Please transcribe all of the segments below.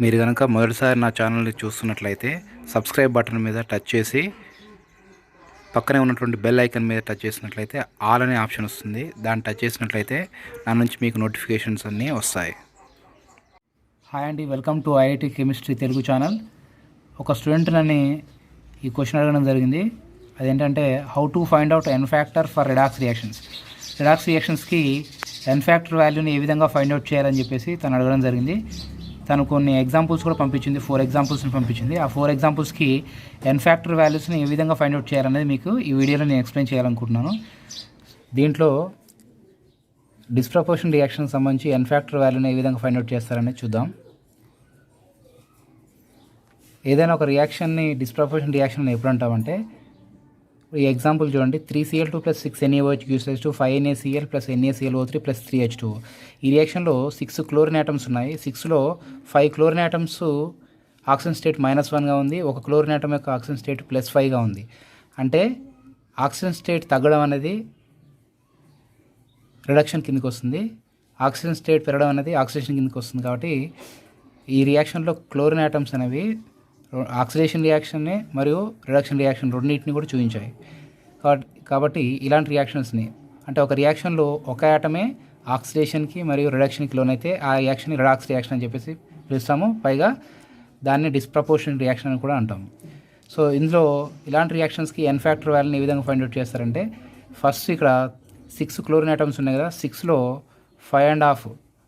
మీరు కనుక మొదటిసారి నా ఛానల్ని చూస్తున్నట్లయితే సబ్స్క్రైబ్ బటన్ మీద టచ్ చేసి పక్కనే ఉన్నటువంటి బెల్ ఐకాన్ మీద టచ్ చేసినట్లయితే ఆల్ అనే ఆప్షన్ వస్తుంది. దాన్ని టచ్ చేసినట్లయితే నా నుంచి మీకు నోటిఫికేషన్స్ అన్నీ వస్తాయి. హాయ్ అండి, welcome to IIT chemistry Telugu channel. ఒక స్టూడెంట్ నన్ను ఈ క్వశ్చన్ అడగడం జరిగింది. అదేంటంటే how to find out N factor for redox reactions. Redox రియాక్షన్స్కి ఎన్ ఫ్యాక్టర్ వాల్యూని ఏ విధంగా ఫైండ్ అవుట్ చేయాలని చెప్పేసి తను అడగడం జరిగింది. తను కొన్ని ఎగ్జాంపుల్స్ కూడా పంపించింది, 4 ఎగ్జాంపుల్స్ని పంపించింది. ఆ 4 ఎగ్జాంపుల్స్కి ఎన్ ఫ్యాక్టర్ వాల్యూస్ని ఏ విధంగా ఫైండ్ అవుట్ చేయాలనేది మీకు ఈ వీడియోలో నేను ఎక్స్ప్లెయిన్ చేయాలనుకుంటున్నాను. దీంట్లో డిస్ప్రపోర్షన్ రియాక్షన్ సంబంధించి ఎన్ ఫ్యాక్టర్ వాల్యూని ఏ విధంగా ఫైండ్ అవుట్ చేస్తారనేది చూద్దాం. ఏదైనా ఒక రియాక్షన్ని డిస్ప్రపోర్షన్ రియాక్షన్ ఎప్పుడు అంటామంటే, ఈ ఎగ్జాంపుల్ చూడండి, 3Cl2 + 6NaOH = 5NaCl + NaClO3 + 3H2O. ఈ రియాక్షన్లో 6 క్లోరిన్ ఆటమ్స్ ఉన్నాయి. 6లో 5 క్లోరిన్ ఆటమ్స్ ఆక్సిజన్ స్టేట్ -1గా ఉంది, ఒక క్లోరిన్ ఆటమ్ యొక్క ఆక్సిజన్ స్టేట్ +5గా ఉంది. అంటే ఆక్సిజన్ స్టేట్ తగ్గడం అనేది రిడక్షన్ కిందకి వస్తుంది, ఆక్సిజన్ స్టేట్ పెరగడం అనేది ఆక్సిడేషన్ కిందకి వస్తుంది. కాబట్టి ఈ రియాక్షన్లో క్లోరిన్ ఆటమ్స్ అనేవి ఆక్సిడేషన్ రియాక్షన్ని మరియు రిడక్షన్ రియాక్షన్ రెండింటిని కూడా చూపించాయి. కాబట్టి ఇలాంటి రియాక్షన్స్ని, అంటే ఒక రియాక్షన్లో ఒక ఆటమే ఆక్సిడేషన్కి మరియు రిడక్షన్కి లోనైతే ఆ రియాక్షన్ని రిడాక్స్ రియాక్షన్ అని చెప్పేసి పిలుస్తాము. పైగా దాన్ని డిస్ప్రపోర్షన్ రియాక్షన్ అని కూడా అంటాము. సో ఇందులో ఇలాంటి రియాక్షన్స్కి ఎన్ ఫ్యాక్టర్ వాల్యూని ఏ విధంగా ఫైండ్ అవుట్ చేస్తారంటే, ఫస్ట్ ఇక్కడ 6 క్లోరిన్ ఆటమ్స్ ఉన్నాయి కదా, 6లో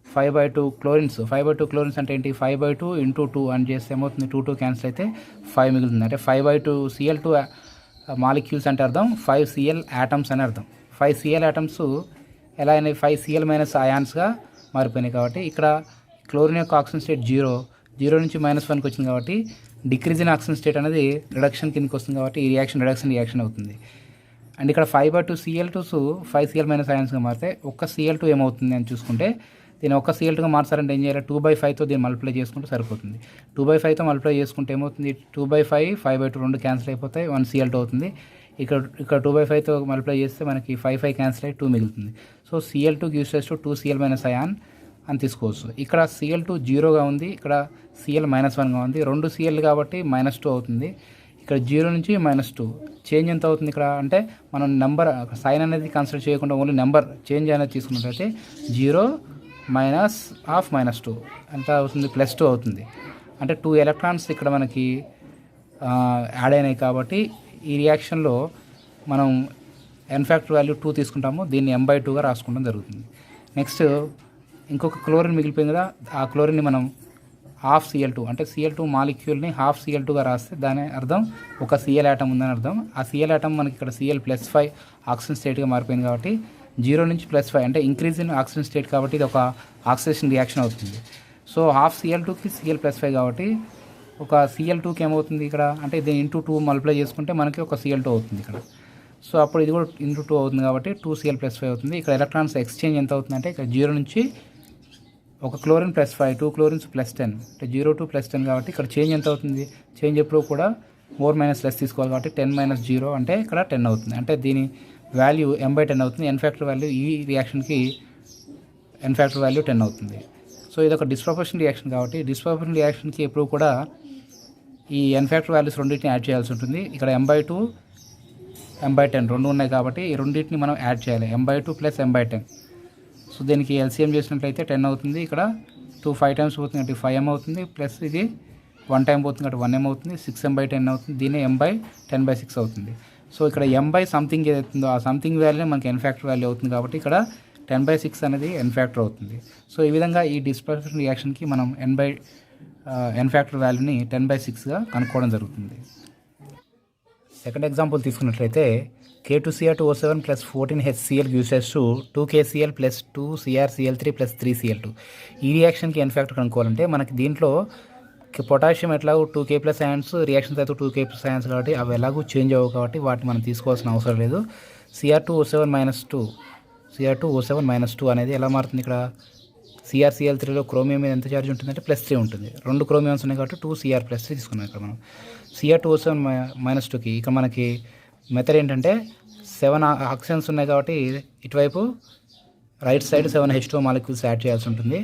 5/2 క్లోరిన్స్. 5/2 క్లోరిన్స్ అంటే ఏంటి? 5/2 × 2 అని చేస్తే ఏమవుతుంది? 2 క్యాన్సిల్ అయితే 5 మిగులుతుంది. అంటే 5/2 Cl2 మాలిక్యూల్స్ అంటే అర్థం 5 Cl ఆటమ్స్ అని అర్థం. 5 Cl ఆటమ్స్ ఎలా అయినాయి? 5 Cl- అయాన్స్గా మారిపోయినాయి. కాబట్టి ఇక్కడ క్లోరిన్ యొక్క ఆక్సిజన్ స్టేట్ 0 నుంచి -1కి వచ్చింది. కాబట్టి డిక్రీజ్ ఇన్ ఆక్సిజన్ స్టేట్ అనేది రిడక్షన్ కిందకి వస్తుంది. కాబట్టి ఈ రియాక్షన్ రిడక్షన్ రియాక్షన్ అవుతుంది. అండ్ ఇక్కడ 5/2 Cl2s 5 Cl- అయాన్స్గా మారితే ఒక్క Cl2 ఏమవుతుంది అని చూసుకుంటే, దీన్ని ఒక్క Cl2గా మార్చారంటే ఏం చేయాలి? 2/5తో దీన్ని మల్టిప్లై చేసుకుంటే సరిపోతుంది. 2/5తో మల్టిప్లై చేసుకుంటే ఏమవుతుంది? 2/5 5/2 2 క్యాన్సిల్ అయిపోతాయి, 1 Cl2 అవుతుంది. ఇక్కడ 2/5తో మల్టిప్లై చేస్తే మనకి 5 క్యాన్సిల్ అయ్యి 2 మిగులుతుంది. సో Cl2 = 2 Cl- అయాన్ అని తీసుకోవచ్చు. ఇక్కడ Cl2 0గా ఉంది, ఇక్కడ Cl -1గా ఉంది. 2 Cl కాబట్టి -2 అవుతుంది. ఇక్కడ 0 నుంచి -2 చేంజ్ ఎంత అవుతుంది ఇక్కడ అంటే, మనం నెంబర్ సైన్ అనేది కన్సిడర్ చేయకుండా ఓన్లీ నెంబర్ చేంజ్ అనేది తీసుకున్నట్లయితే 0 -2 ఎంత అవుతుంది? +2 అవుతుంది. అంటే 2 ఎలక్ట్రాన్స్ ఇక్కడ మనకి యాడ్ అయినాయి. కాబట్టి ఈ రియాక్షన్లో మనం ఎన్ ఫ్యాక్టర్ వాల్యూ 2 తీసుకుంటాము, దీన్ని m/2గా రాసుకోవడం జరుగుతుంది. నెక్స్ట్ ఇంకొక క్లోరిన్ మిగిలిపోయింది కదా, ఆ క్లోరిన్ని మనం ½ Cl2 అంటే Cl2 మాలిక్యూల్ని ½ Cl2గా రాస్తే దాని అర్థం ఒక Cl ఆటమ్ ఉందని అర్థం. ఆ Cl ఆటమ్ మనకి ఇక్కడ Cl +5 ఆక్సిజన్ స్టేట్గా మారిపోయింది. కాబట్టి 0 నుంచి +5 అంటే ఇంక్రీజ్ ఇన్ ఆక్సిజన్ స్టేట్, కాబట్టి ఇది ఒక ఆక్సిడేషన్ రియాక్షన్ అవుతుంది. సో ½ Cl2కి Cl +5 కాబట్టి ఒక Cl2కి ఏమవుతుంది ఇక్కడ అంటే, దీన్ని ఇంటూ 2 మల్టిప్లై చేసుకుంటే మనకి ఒక Cl2 అవుతుంది ఇక్కడ. సో అప్పుడు ఇది కూడా ఇంటూ 2 అవుతుంది కాబట్టి 2 Cl +5 అవుతుంది. ఇక్కడ ఎలక్ట్రాన్స్ ఎక్స్చేంజ్ ఎంత అవుతుందంటే, ఇక్కడ 0 నుంచి ఒక క్లోరిన్ +5, 2 క్లోరిన్స్ +10 అంటే 0 to +10 కాబట్టి ఇక్కడ చేంజ్ ఎంత అవుతుంది? చేంజ్ ఎప్పుడు కూడా మోర్ మైనస్ లెస్ తీసుకోవాలి. కాబట్టి 10 - 0 అంటే ఇక్కడ 10 అవుతుంది. అంటే దీని వాల్యూ m/10 అవుతుంది. ఎన్ ఫ్యాక్టర్ వాల్యూ ఈ రియాక్షన్కి ఎన్ ఫ్యాక్టర్ వాల్యూ 10 అవుతుంది. సో ఇది ఒక డిస్ప్రపోర్షన్ రియాక్షన్ కాబట్టి డిస్ప్రపోర్షన్ రియాక్షన్కి ఎప్పుడు కూడా ఈ ఎన్ ఫ్యాక్టర్ వాల్యూస్ రెండింటిని యాడ్ చేయాల్సి ఉంటుంది. ఇక్కడ m/2 m/10 రెండు ఉన్నాయి కాబట్టి ఈ రెండింటిని మనం యాడ్ చేయాలి, m/2 + m/10. సో దీనికి LCM చేసినట్లయితే 10 అవుతుంది. ఇక్కడ 2 5 టైమ్స్ పోతుంది కాబట్టి 5m అవుతుంది, ప్లస్ ఇది 1 టైం పోతుంది కాబట్టి 1m అవుతుంది, 6m/10 అవుతుంది. దీన్ని m/10/6 అవుతుంది. సో ఇక్కడ m/సంథింగ్ ఏదైతుందో ఆ సంథింగ్ వాల్యూ మనకి ఎన్ ఫ్యాక్టర్ వాల్యూ అవుతుంది. కాబట్టి ఇక్కడ 10/6 అనేది ఎన్ ఫ్యాక్టర్ అవుతుంది. సో ఈ విధంగా ఈ డిస్ప్రపోర్షన్ రియాక్షన్కి మనం ఎన్ ఫ్యాక్టర్ వాల్యూని 10/6గా కనుక్కోవడం జరుగుతుంది. సెకండ్ ఎగ్జాంపుల్ తీసుకున్నట్లయితే, K2Cr2O7 + 14HCl = 2KCl + 2CrCl3 + 3Cl2. ఈ రియాక్షన్కి ఎన్ ఫ్యాక్టర్ కనుక్కోవాలంటే మనకి దీంట్లో పొటాషియం ఎట్లాగో 2K+ అయాన్స్, రియాక్షన్స్ అయితే 2K+ అయాన్స్ కాబట్టి అవి ఎలాగో చేంజ్ అవ్వవు కాబట్టి వాటిని మనం తీసుకోవాల్సిన అవసరం లేదు. Cr2O7 అనేది ఎలా మారుతుంది? ఇక్కడ CrCl3లో క్రోమియం మీద ఎంత ఛార్జ్ ఉంటుందంటే +3 ఉంటుంది. 2 క్రోమియమ్స్ ఉన్నాయి కాబట్టి 2Cr+3 తీసుకున్నాం. ఇక్కడ మనం Cr2O7 - 2కి ఇక్కడ మనకి మెథడ్ ఏంటంటే 7 ఆక్సిజన్స్ ఉన్నాయి కాబట్టి ఇటువైపు right side 7 H2O molecules add చేయాల్సి ఉంటుంది.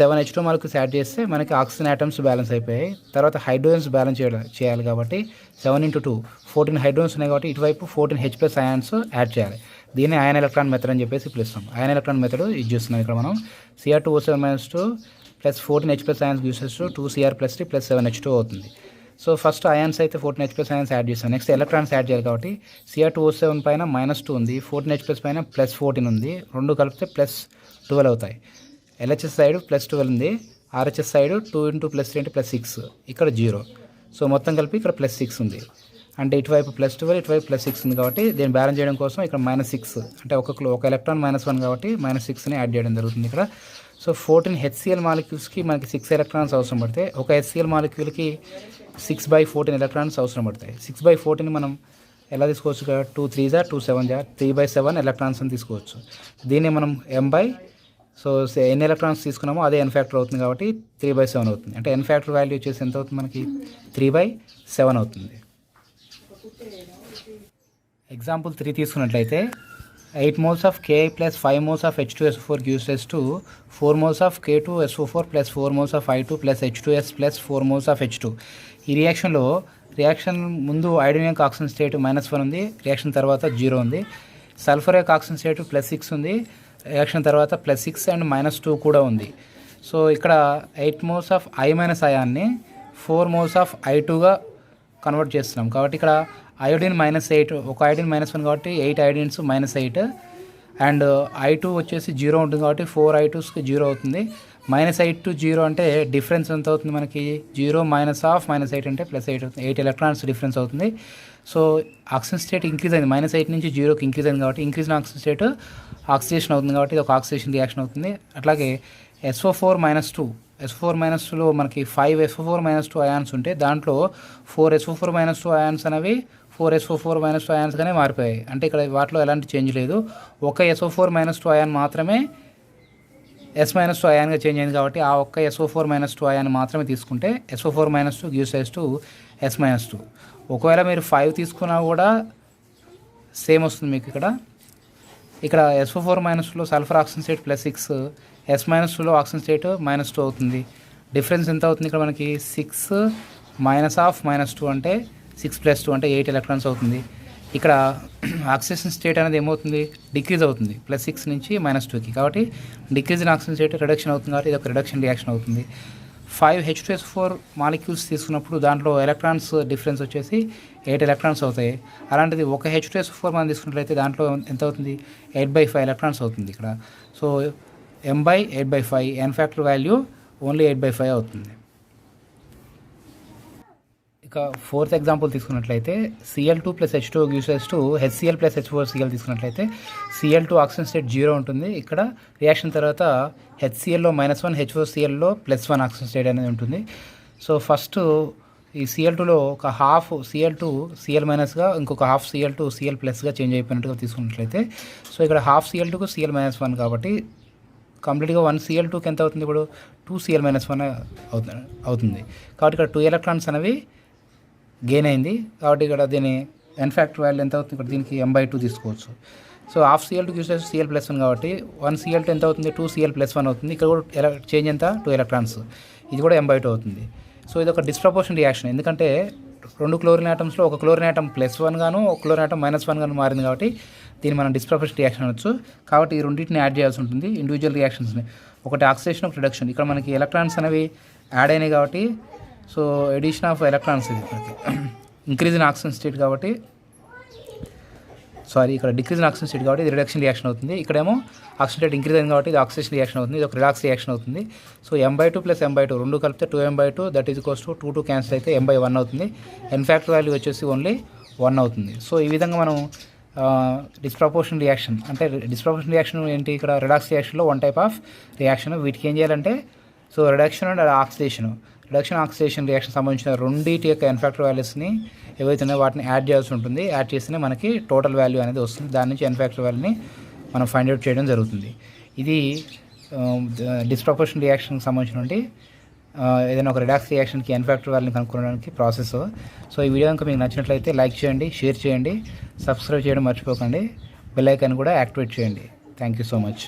7H2 మాలిక్యూల్స్ యాడ్ చేస్తే మనకి ఆక్సిజన్ ఆటమ్స్ బ్యాలెన్స్ అయిపోయాయి. తర్వాత హైడ్రోజన్స్ బ్యాలెన్స్ చేయాలి కాబట్టి 7 × 2 14 హైడ్రోజన్స్ ఉన్నాయి కాబట్టి ఇటువైపు 14H+ అయాన్స్ యాడ్ చేయాలి. దీన్ని అయాన్ ఎలక్ట్రాన్ మెథడ్ అని చెప్పేసి పిలుస్తాం. అయాన్ ఎలక్ట్రాన్ మెథడ్ యూజ్ చేస్తున్నాం ఇక్కడ మనం. Cr2O7-2 plus 14H+ ions uses 2Cr+3 plus 7H2 అవుతుంది. సో ఫస్ట్ అయాన్స్ అయితే 14H+ అయాన్స్ యాడ్ చేస్తాం. నెక్స్ట్ ఎలక్ట్రాన్స్ యాడ్ చేయాలి కాబట్టి Cr2O7 పైన -2 ఉంది, 14H+ పైన +14 ఉంది, రెండు కలిపితే +12 అవుతాయి. LHS సైడ్ +12 ఉంది, RHS సైడ్ 2 × +3 + 6 ఇక్కడ 0. సో మొత్తం కలిపి ఇక్కడ +6 ఉంది. అంటే ఇటువైపు +12 ఇటువైపు +6 ఉంది కాబట్టి దీన్ని బ్యాలెన్స్ చేయడం కోసం ఇక్కడ -6 అంటే ఒక ఎలక్ట్రాన్ -1 కాబట్టి -6ని యాడ్ చేయడం జరుగుతుంది ఇక్కడ. సో 14 HCl మాలిక్యూల్స్కి మనకి 6 ఎలక్ట్రాన్స్ అవసరం పడతాయి. ఒక HCl మాలిక్యూల్కి 6/14 ఎలక్ట్రాన్స్ అవసరం పడతాయి. 6/14ని మనం ఎలా తీసుకోవచ్చు? 2 3s 2 7s 3/7 ఎలక్ట్రాన్స్ అని తీసుకోవచ్చు. దీన్ని మనం సో ఎన్ని ఎలక్ట్రాన్స్ తీసుకున్నామో అదే n ఫ్యాక్టర్ అవుతుంది కాబట్టి 3/7 అవుతుంది. అంటే n ఫ్యాక్టర్ వాల్యూ వచ్చేసి ఎంత అవుతుంది మనకి? 3/7 అవుతుంది. ఎగ్జాంపుల్ 3 తీసుకున్నట్లయితే 8 moles of Ka plus 5 moles of H2SO4 gives us to 4 moles of K2SO4 plus 4 moles of I2 plus H2S plus 4 moles of H2. ఈ రియాక్షన్ ముందు ఐడిన్ యొక్క ఆక్సిజన్ స్టేట్ -1 ఉంది, రియాక్షన్ తర్వాత 0 ఉంది. సల్ఫర్ యొక్క ఆక్సిజన్ స్టేట్ +6 ఉంది, reaction తర్వాత +6 and -2 కూడా ఉంది. సో ఇక్కడ 8 moles ఆఫ్ I- అయాన్ని 4 moles ఆఫ్ I2గా కన్వర్ట్ చేస్తున్నాం కాబట్టి ఇక్కడ అయోడిన్ -8, ఒక అయోడిన్ -1 కాబట్టి 8 అయోడిన్స్ -8 అండ్ I2 వచ్చేసి 0 ఉంటుంది కాబట్టి 4 I2స్కి 0 అవుతుంది. -8 to 0 అంటే డిఫరెన్స్ ఎంత అవుతుంది మనకి? 0 -8 అంటే +8 అవుతుంది. 8 ఎలక్ట్రాన్స్ డిఫరెన్స్ అవుతుంది. సో ఆక్సిజన్ స్టేట్ ఇంక్రీజ్ అయింది, -8 నుంచి 0కి ఇంక్రీజ్ అయింది కాబట్టి increase in oxygen state oxidation అవుతుంది కాబట్టి ఇది ఒక ఆక్సిడేషన్ రియాక్షన్ అవుతుంది. అట్లాగే SO4-2లో మనకి 5 SO4-2 అయాన్స్ ఉంటే దాంట్లో 4 SO4-2 అయాన్స్ అనేవి 4 SO4-2 అయాన్స్గానే మారిపోయాయి. అంటే ఇక్కడ వాటిలో ఎలాంటి చేంజ్ లేదు, ఒక SO4-2 అయాన్ మాత్రమే S-2 అయాన్గా చేంజ్ అయింది కాబట్టి ఆ ఒక్క SO4-2 అయాన్ మాత్రమే తీసుకుంటే SO4-2 gives rise to S-2. ఒకవేళ మీరు 5 తీసుకున్నా కూడా సేమ్ వస్తుంది మీకు. ఇక్కడ SO4-2లో సల్ఫర్ ఆక్సిజన్ స్టేట్ +6, S-2లో ఆక్సిజన్ స్టేట్ -2 అవుతుంది. డిఫరెన్స్ ఎంత అవుతుంది ఇక్కడ మనకి? 6 -2 అంటే 6 + 2 అంటే 8 ఎలక్ట్రాన్స్ అవుతుంది. ఇక్కడ ఆక్సిజన్ స్టేట్ అనేది ఏమవుతుంది? డిక్రీజ్ అవుతుంది +6 నుంచి -2కి కాబట్టి decrease in oxygen state reduction అవుతుంది కాబట్టి ఇది ఒక రిడక్షన్ రియాక్షన్ అవుతుంది. 5 H2SO4 మాలిక్యూల్స్ తీసుకున్నప్పుడు దాంట్లో ఎలక్ట్రాన్స్ డిఫరెన్స్ వచ్చేసి 8 ఎలక్ట్రాన్స్ అవుతాయి. అలాంటిది ఒక H2SO4 మనం తీసుకున్నట్లయితే దాంట్లో ఎంత అవుతుంది? 8/5 ఎలక్ట్రాన్స్ అవుతుంది ఇక్కడ. So m/8/5 n factor value only 8/5 అవుతుంది. ఇక 4th ఎగ్జాంపుల్ తీసుకున్నట్లయితే Cl2 + H2 gives rise to HCl + H4Cl తీసుకున్నట్లయితే Cl2 ఆక్సిజన్ స్టేట్ 0 ఉంటుంది. ఇక్కడ రియాక్షన్ తర్వాత HClలో -1, H4Clలో +1 ఆక్సిజన్ స్టేట్ అనేది ఉంటుంది. సో ఫస్ట్ ఈ Cl2లో ఒక హాఫ్ Cl2 Cl- ఇంకొక హాఫ్ Cl2 Cl+గా చేంజ్ అయిపోయినట్టుగా తీసుకున్నట్లయితే సో ఇక్కడ హాఫ్ Cl2కు Cl-1 కాబట్టి కంప్లీట్గా 1 Cl2కి ఎంత అవుతుంది? ఇప్పుడు 2 Cl-1 అవుతుంది కాబట్టి ఇక్కడ 2 ఎలక్ట్రాన్స్ అనేవి గెయిన్ అయింది కాబట్టి ఇక్కడ దీని n ఫ్యాక్టర్ వాల్యూ ఎంత అవుతుంది? ఇక్కడ దీనికి m/2 తీసుకోవచ్చు. So half Cl2 gives rise to Cl+1 కాబట్టి 1 Cl2 ఎంత అవుతుంది? 2 Cl+1 అవుతుంది. ఇక్కడ కూడా చేంజ్ ఎంత? 2 ఎలక్ట్రాన్స్, ఇది కూడా m/2 అవుతుంది. సో ఇది ఒక డిస్ప్రపోర్షన్ రియాక్షన్, ఎందుకంటే 2 క్లోరిన్ ఆటమ్స్లో ఒక క్లోరిన్ ఆటమ్ +1 గాను ఒక క్లోరిన్ ఆటమ్ -1 గాను మారింది కాబట్టి దీన్ని మనం డిస్ప్రపోర్షన్ రియాక్షన్ అనొచ్చు. కాబట్టి ఈ రెండింటిని యాడ్ చేయాల్సి ఉంటుంది ఇండివిజువల్ రియాక్షన్స్ని. ఒకటి ఆక్సిడేషన్, ఒక రిడక్షన్. ఇక్కడ మనకి ఎలక్ట్రాన్స్ అనేవి యాడ్ అయినాయి కాబట్టి సో ఎడిషన్ ఆఫ్ ఎలక్ట్రాన్స్ ఇది మనకి ఇంక్రీజ్ ఇన్ ఆక్సిజన్ స్టేట్ కాబట్టి ఇక్కడ డిక్రీజ్ ఇన్ ఆక్సిజన్ స్టేట్ కాబట్టి ఇది రిడక్షన్ రియాక్షన్ అవుతుంది. ఇక్కడేమో ఆక్సిజన్ స్టేట్ ఇంక్రీజ్ అయింది కాబట్టి ఇది ఆక్సిడేషన్ రియాక్షన్ అవుతుంది, ఇది ఒక రిలాక్స్ రియాక్షన్ అవుతుంది. సో m/2 + m/2 రెండు కలిపితే 2m/2 that is equals to 2 cancel అయితే m/1 అవుతుంది. n ఫ్యాక్టర్ వాల్యూ వచ్చేసి ఓన్లీ 1 అవుతుంది. సో ఈ విధంగా మనం డిస్ప్రపోర్షన్ రియాక్షన్ అంటే డిస్ప్రపోర్షన్ రియాక్షన్ ఏంటి? ఇక్కడ రిలాక్స్ రియాక్షన్లో 1 టైప్ ఆఫ్ రియాక్షన్. వీటికి ఏం చేయాలంటే so reduction and oxidation reaction సంబంధించిన రెండింటి యొక్క n ఫ్యాక్టర్ వాల్యూస్ని ఏవైతే ఉన్నాయో వాటిని యాడ్ చేయాల్సి ఉంటుంది. యాడ్ చేస్తేనే మనకి టోటల్ వాల్యూ అనేది వస్తుంది. దాని నుంచి n ఫ్యాక్టర్ వాల్యూని మనం ఫైండ్ అవుట్ చేయడం జరుగుతుంది. ఇది డిస్ప్రపోర్షన్ రియాక్షన్కి సంబంధించిన ఏదైనా ఒక రిడాక్స్ రియాక్షన్కి n ఫ్యాక్టర్ వాల్యూని కనుక్కోవడానికి ప్రాసెస్. సో ఈ వీడియో కనుక మీకు నచ్చినట్లయితే లైక్ చేయండి, షేర్ చేయండి, సబ్స్క్రైబ్ చేయడం మర్చిపోకండి, బెల్ ఐకాన్ కూడా యాక్టివేట్ చేయండి. Thank you so much.